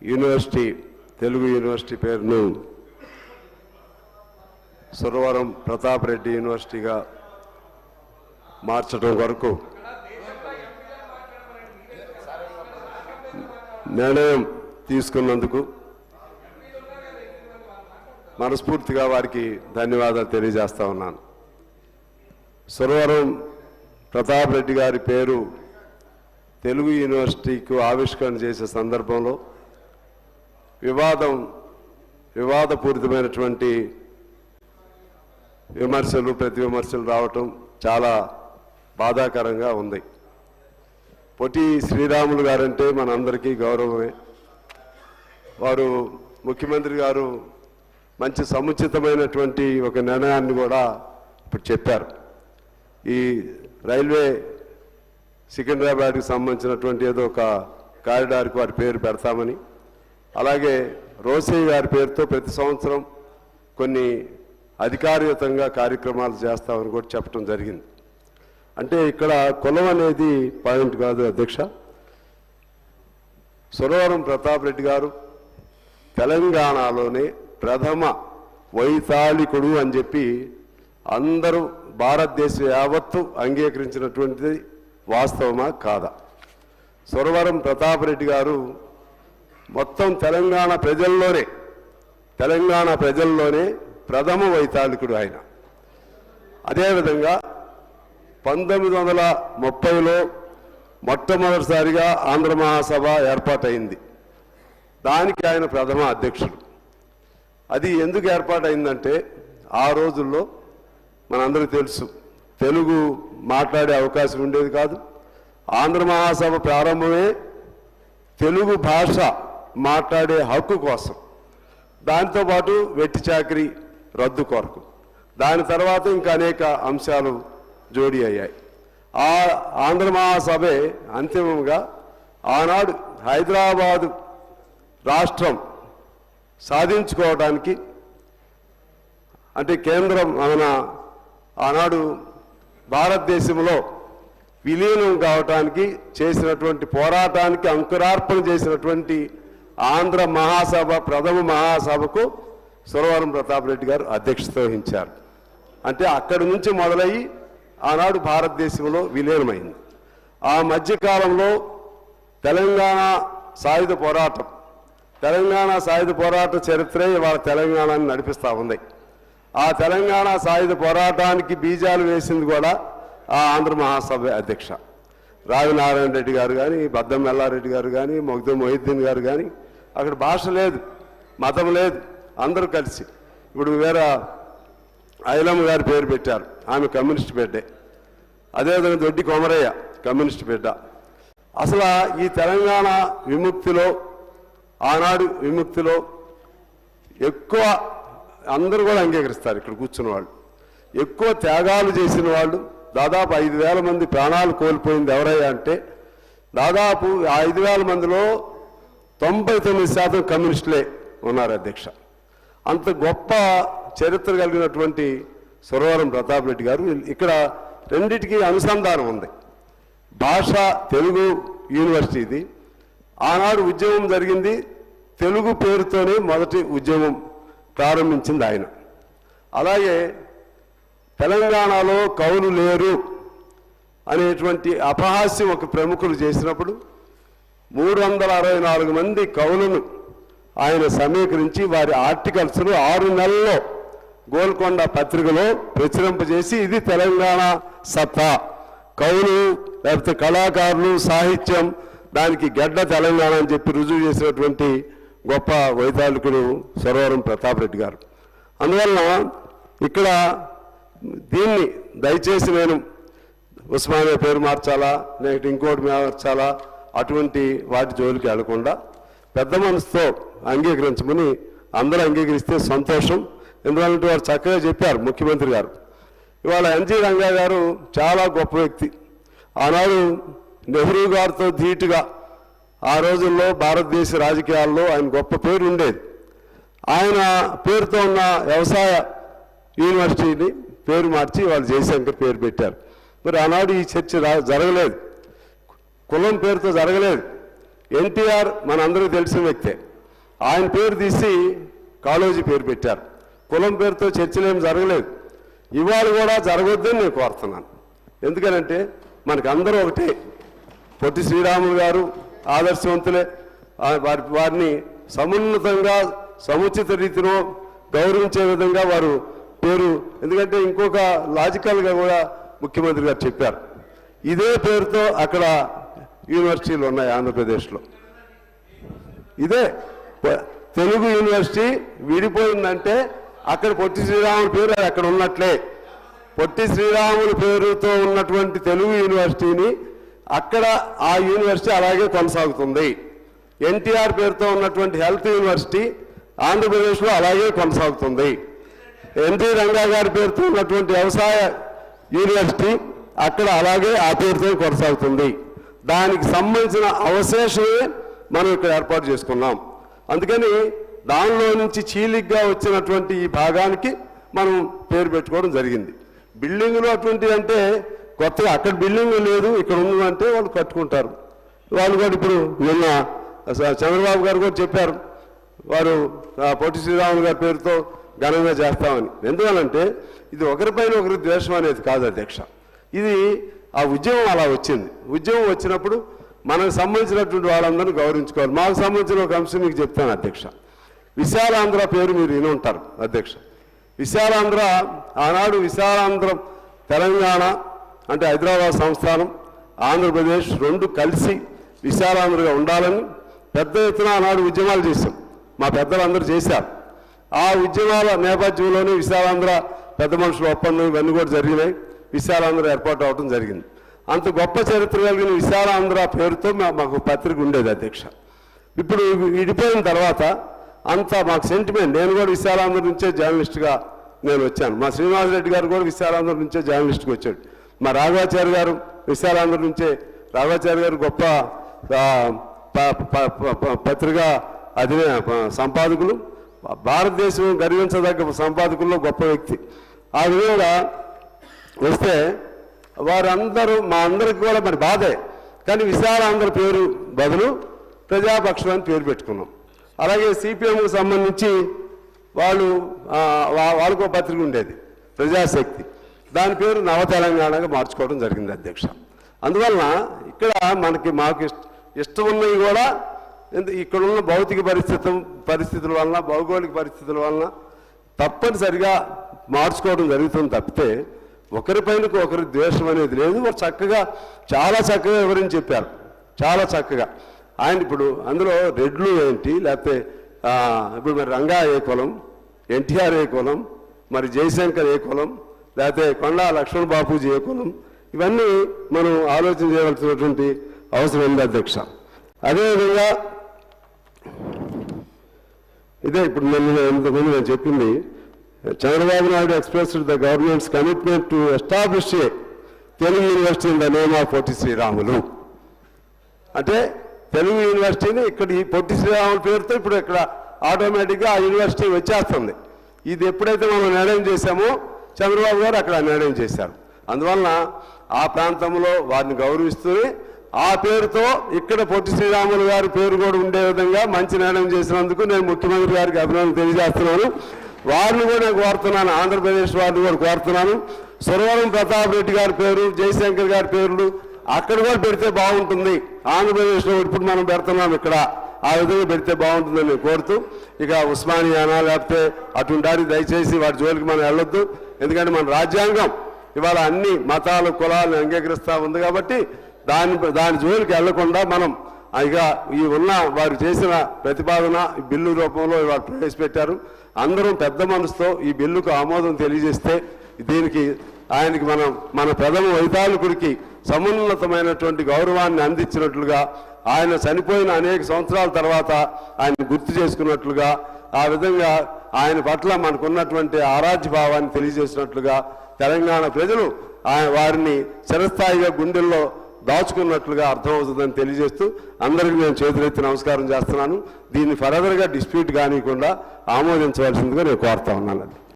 University Telugu university పేరును సురవరం ప్రతాప్ రెడ్డి యూనివర్సిటీగా మార్చడం వరకు నిర్ణయం తీసుకున్నందుకు మనస్ఫూర్తిగా వారికి ధన్యవాదాలు తెలియజేస్తా ఉన్నాను. సురవరం ప్రతాప్ రెడ్డి గారి పేరు తెలుగు యూనివర్సిటీకి ఆవిష్కరణ చేసే సందర్భంలో వివాదపూరితమైనటువంటి విమర్శలు ప్రతి విమర్శలు రావటం చాలా బాధాకరంగా ఉంది. పొట్టి శ్రీరాములు గారంటే మనందరికీ గౌరవమే. వారు ముఖ్యమంత్రి గారు మంచి సముచితమైనటువంటి ఒక నిర్ణయాన్ని కూడా ఇప్పుడు చెప్పారు. ఈ రైల్వే సికింద్రాబాద్కి సంబంధించినటువంటి ఏదో ఒక కారిడార్కి వారి పేరు పెడతామని, అలాగే రోసయ్య గారి పేరుతో ప్రతి సంవత్సరం కొన్ని అధికారయుతంగా కార్యక్రమాలు చేస్తామని కూడా చెప్పడం జరిగింది. అంటే ఇక్కడ కులం అనేది పాయింట్ కాదు అధ్యక్ష. సురవరం ప్రతాప్ రెడ్డి గారు తెలంగాణలోనే ప్రథమ వైతాళికుడు అని చెప్పి అందరూ భారతదేశ యావత్తు అంగీకరించినటువంటిది వాస్తవమా కాదా? సురవరం ప్రతాప్ రెడ్డి గారు మొత్తం తెలంగాణ ప్రజల్లోనే ప్రథమ వైతాళికుడు ఆయన. అదేవిధంగా 1930లో మొట్టమొదటిసారిగా ఆంధ్ర మహాసభ ఏర్పాటైంది. దానికి ఆయన ప్రథమ అధ్యక్షుడు. అది ఎందుకు ఏర్పాటైందంటే ఆ రోజుల్లో మనందరికీ తెలుసు, తెలుగు మాట్లాడే అవకాశం ఉండేది కాదు. ఆంధ్ర మహాసభ ప్రారంభమే తెలుగు భాష మాట్లాడే హక్కు కోసం, దాంతోపాటు వెట్టి చాకరీ రద్దు కొరకు, దాని తర్వాత ఇంకా అనేక అంశాలు జోడీ అయ్యాయి. ఆ ఆంధ్ర మహాసభే అంతిమంగా ఆనాడు హైదరాబాదు రాష్ట్రం సాధించుకోవడానికి, అంటే కేంద్రం ఆనాడు భారతదేశంలో విలీనం కావటానికి చేసినటువంటి పోరాటానికి అంకురార్పణ చేసినటువంటి ఆంధ్ర మహాసభ ప్రథమ మహాసభకు సురవరం ప్రతాప్ రెడ్డి గారు అధ్యక్షత వహించారు. అంటే అక్కడి నుంచి మొదలయ్యి ఆనాడు భారతదేశంలో విలీనమైంది. ఆ మధ్యకాలంలో తెలంగాణ సాయుధ పోరాట చరిత్రే ఇవాళ తెలంగాణని నడిపిస్తూ ఉంది. ఆ తెలంగాణ సాయుధ పోరాటానికి బీజాలు వేసింది కూడా ఆ ఆంధ్ర మహాసభ అధ్యక్ష రావినారాయణ రెడ్డి గారు కానీ, బద్దం ఎల్లారెడ్డి గారు కానీ, మొగ్దుం మొహిద్దీన్ గారు కానీ. అక్కడ భాష లేదు, మతం లేదు, అందరూ కలిసి. ఇప్పుడు వేరే ఐలమ్మ గారి పేరు పెట్టారు, ఆమె కమ్యూనిస్ట్ బిడ్డే. అదేవిధంగా దొడ్డి కొమరయ్య కమ్యూనిస్ట్ బిడ్డ. అసలు ఈ తెలంగాణ విముక్తిలో, ఆనాడు విముక్తిలో ఎక్కువ అందరూ కూడా అంగీకరిస్తారు ఇక్కడ కూర్చున్న వాళ్ళు. ఎక్కువ త్యాగాలు చేసిన వాళ్ళు, దాదాపు 5,000 మంది ప్రాణాలు కోల్పోయింది ఎవరయ్యా అంటే, దాదాపు 5,000 మందిలో 99% కమ్యూనిస్టులే ఉన్నారు అధ్యక్ష. అంత గొప్ప చరిత్ర కలిగినటువంటి సురవరం ప్రతాప్ రెడ్డి గారు. ఇక్కడ రెండిటికి అనుసంధానం ఉంది. భాష తెలుగు యూనివర్సిటీది. ఆనాడు ఉద్యమం జరిగింది తెలుగు పేరుతోనే, మొదటి ఉద్యమం ప్రారంభించింది ఆయన. అలాగే తెలంగాణలో కవులు లేరు అనేటువంటి అపహాస్యం ఒక ప్రముఖులు చేసినప్పుడు 364 మంది కవులను ఆయన సమీకరించి వారి ఆర్టికల్స్ను 6 నెలల్లో గోల్కొండ పత్రికలో ప్రచురింపజేసి, ఇది తెలంగాణ సత్తా, కవులు లేకపోతే కళాకారులు, సాహిత్యం, దానికి గడ్డ తెలంగాణ అని చెప్పి రుజువు చేసినటువంటి గొప్ప వైతాళికుడు సురవరం ప్రతాప్ రెడ్డి గారు. అందువలన ఇక్కడ దీన్ని దయచేసి నేను ఉస్మానియా పేరు మార్చాలా, లేకపోతే ఇంకోటి మార్చాలా, అటువంటి వాటి జోలికి వెళ్లకుండా పెద్ద మనసుతో అంగీకరించమని అందరూ అంగీకరిస్తే సంతోషం. ఎందుకంటే వారు చక్కగా చెప్పారు ముఖ్యమంత్రి గారు. ఇవాళ ఎన్జీ రంగా గారు చాలా గొప్ప వ్యక్తి. ఆనాడు నెహ్రూ గారితో ధీటుగా ఆ రోజుల్లో భారతదేశ రాజకీయాల్లో ఆయన గొప్ప పేరు ఉండేది. ఆయన పేరుతో ఉన్న వ్యవసాయ యూనివర్సిటీని పేరు మార్చి వాళ్ళు జయశంకర్ పేరు పెట్టారు. మరి ఆనాడు ఈ చర్చ జరగలేదు, కులం పేరుతో జరగలేదు. ఎన్టీఆర్ మన అందరికీ తెలిసిన వ్యక్తే. ఆయన పేరు తీసి కాళోజీ పేరు పెట్టారు. కులం పేరుతో చర్చలేం జరగలేదు. ఇవాళ కూడా జరగొద్దని నేను కోరుతున్నాను. ఎందుకనంటే మనకు అందరూ ఒకటే. పొట్టి శ్రీరాములు గారు ఆదర్శవంతులే. వారిని సమున్నతంగా సముచిత రీతిలో గౌరవించే విధంగా వారు పేరు, ఎందుకంటే ఇంకొక లాజికల్గా కూడా ముఖ్యమంత్రి గారు చెప్పారు, ఇదే పేరుతో అక్కడ యూనివర్సిటీలు ఉన్నాయి ఆంధ్రప్రదేశ్లో. ఇదే తెలుగు యూనివర్సిటీ విడిపోయిందంటే అక్కడ పొట్టి శ్రీరాముల పేరు అక్కడ ఉన్నట్లే. పొట్టి శ్రీరాముల పేరుతో ఉన్నటువంటి తెలుగు యూనివర్సిటీని అక్కడ ఆ యూనివర్సిటీ అలాగే కొనసాగుతుంది. ఎన్టీఆర్ పేరుతో ఉన్నటువంటి హెల్త్ యూనివర్సిటీ ఆంధ్రప్రదేశ్లో అలాగే కొనసాగుతుంది. ఎన్టీ రంగా గారి పేరుతో ఉన్నటువంటి వ్యవసాయ యూనివర్సిటీ అక్కడ అలాగే ఆ పేరుతో కొనసాగుతుంది. దానికి సంబంధించిన అవశేషమే మనం ఇక్కడ ఏర్పాటు చేసుకున్నాం. అందుకని దానిలో నుంచి చీలిగ్గా వచ్చినటువంటి ఈ భాగానికి మనం పేరు పెట్టుకోవడం జరిగింది. బిల్డింగులు అటువంటివి అంటే కొత్తగా అక్కడ బిల్డింగ్ లేదు, ఇక్కడ ఉందంటే వాళ్ళు కట్టుకుంటారు. వాళ్ళు కూడా ఇప్పుడు నిన్న చంద్రబాబు గారు కూడా చెప్పారు, వారు పొట్టి శ్రీరాములు గారి పేరుతో ఘనంగా చేస్తామని. ఎందువల్లంటే ఇది ఒకరిపైన ఒకరి ద్వేషం అనేది కాదు అధ్యక్ష. ఇది ఆ ఉద్యమం అలా వచ్చింది. ఉద్యమం వచ్చినప్పుడు మనకు సంబంధించినటువంటి వాళ్ళందరినీ గౌరవించుకోవాలి. మాకు సంబంధించిన ఒక అంశం మీకు చెప్తాను అధ్యక్ష. విశాలాంధ్ర పేరు మీరు విని ఉంటారు అధ్యక్ష. విశాలాంధ్ర ఆనాడు విశాలాంధ్రం తెలంగాణ అంటే హైదరాబాద్ సంస్థానం ఆంధ్రప్రదేశ్ రెండు కలిసి విశాలాంధ్రగా ఉండాలని పెద్ద ఎత్తున ఆనాడు ఉద్యమాలు చేశాం. మా పెద్దలందరూ చేశారు. ఆ ఉద్యమాల నేపథ్యంలోనే విశాలాంధ్ర పెద్ద మనుషుల ఒప్పందం ఇవన్నీ కూడా జరిగినాయి. విశాలాంధ్ర ఏర్పాటు అవడం జరిగింది. అంత గొప్ప చరిత్ర కలిగిన విశాలాంధ్ర పేరుతో మాకు పత్రిక ఉండేది అధ్యక్ష. ఇప్పుడు విడిపోయిన తర్వాత అంత మాకు సెంటిమెంట్. నేను కూడా విశాలాంధ్ర నుంచే జర్నలిస్ట్గా నేను వచ్చాను. మా శ్రీనివాసరెడ్డి గారు కూడా విశాలాంధ్ర నుంచే జర్నలిస్ట్కి వచ్చాడు. మా రాఘవాచార్య గారు విశాలాంధ్ర నుంచే. రాఘవాచార్య గారు గొప్ప పత్రికా సంపాదకులు, భారతదేశం గర్వించదగ్గ సంపాదకుల్లో గొప్ప వ్యక్తి. ఆ విధంగా వస్తే వారందరూ మా అందరికి కూడా మరి బాధే. కానీ విశాలాంధ్ర పేరు బదులు ప్రజాపక్షం అని పేరు పెట్టుకున్నాం. అలాగే సిపిఎంకు సంబంధించి వాళ్ళకో పత్రిక ఉండేది ప్రజాశక్తి, దాని పేరు నవ తెలంగాణగా మార్చుకోవడం జరిగింది అధ్యక్ష. అందువలన ఇక్కడ మాకు ఇష్టం ఉన్నవి కూడా ఇక్కడున్న భౌతిక పరిస్థితుల వలన భౌగోళిక పరిస్థితుల వలన తప్పనిసరిగా మార్చుకోవడం జరుగుతుంది తప్పితే ఒకరిపైన ఒకరి ద్వేషం అనేది లేదు. వారు చక్కగా చాలా చక్కగా వివరించి చెప్పారు, చాలా చక్కగా. ఆయన ఇప్పుడు అందులో రెడ్లు ఏంటి, లేకపోతే ఇప్పుడు మరి రంగా ఏ కులం, ఎన్టీఆర్ ఏ కులం, మరి జయశంకర్ ఏ కులం, లేకపోతే కొండా లక్ష్మణ బాపూజీ ఏ కులం, ఇవన్నీ మనం ఆలోచన చేయవలసినటువంటి అవసరం ఉంది అధ్యక్ష. అదేవిధంగా ఇదే ఇప్పుడు ఇంతకుముందు నేను చెప్పింది, Chandrababu Naidu expressed the government's commitment to establish a Telugu university in the name of Potti Sriramulu. అంటే తెలుగు యూనివర్సిటీని ఇక్కడ ఈ పొట్టి శ్రీరాముల పేరుతో ఇప్పుడు ఇక్కడ ఆటోమేటిక్గా ఆ యూనివర్సిటీ వచ్చేస్తుంది. ఇది ఎప్పుడైతే మనం నిర్ణయం చేశామో చంద్రబాబు గారు అక్కడ నిర్ణయం చేశారు. అందువలన ఆ ప్రాంతంలో వారిని గౌరవిస్తూనే ఆ పేరుతో ఇక్కడ పొట్టి శ్రీరాములు గారి పేరు కూడా ఉండే విధంగా మంచి నిర్ణయం చేసినందుకు నేను ముఖ్యమంత్రి గారికి అభినందన తెలియజేస్తున్నాను. వారిని కూడా కోరుతున్నాను, ఆంధ్రప్రదేశ్ వారిని కూడా కోరుతున్నాను. సురవరం ప్రతాప్ రెడ్డి గారి పేరు, జయశంకర్ గారి పేర్లు అక్కడ కూడా పెడితే బాగుంటుంది. ఆంధ్రప్రదేశ్లో ఇప్పుడు మనం పెడుతున్నాం ఇక్కడ, ఆ విధంగా పెడితే బాగుంటుందని నేను కోరుతూ, ఇక ఉస్మానియానా లేకపోతే అటుంటారి దయచేసి వాటి జోలికి మనం వెళ్ళొద్దు. ఎందుకంటే మన రాజ్యాంగం ఇవాళ అన్ని మతాలు కులాలను అంగీకరిస్తూ ఉంది కాబట్టి దాని జోలికి వెళ్లకుండా మనం ఇక ఈ ఉన్న వారు చేసిన ప్రతిపాదన బిల్లు రూపంలో ఇవాళ ప్రవేశపెట్టారు. అందరం పెద్ద మనసుతో ఈ బిల్లుకు ఆమోదం తెలియజేస్తే దీనికి ఆయనకి మన ప్రథమ వైతాళికుడికి సమున్నతమైనటువంటి గౌరవాన్ని అందించినట్లుగా, ఆయన చనిపోయిన అనేక సంవత్సరాల తర్వాత ఆయన గుర్తు చేసుకున్నట్లుగా, ఆ విధంగా ఆయన పట్ల మనకున్నటువంటి ఆరాధ్య భావాన్ని తెలియజేసినట్లుగా తెలంగాణ ప్రజలు వారిని చిరస్థాయిగా గుండెల్లో దాచుకున్నట్లుగా అర్థమవుతుందని తెలియజేస్తూ అందరికీ నేను చేతులెత్తి నమస్కారం చేస్తున్నాను. దీన్ని ఫర్దర్గా డిస్ప్యూట్ కానివ్వకుండా ఆమోదించవలసిందిగా నేను కోరుతా ఉన్నాను.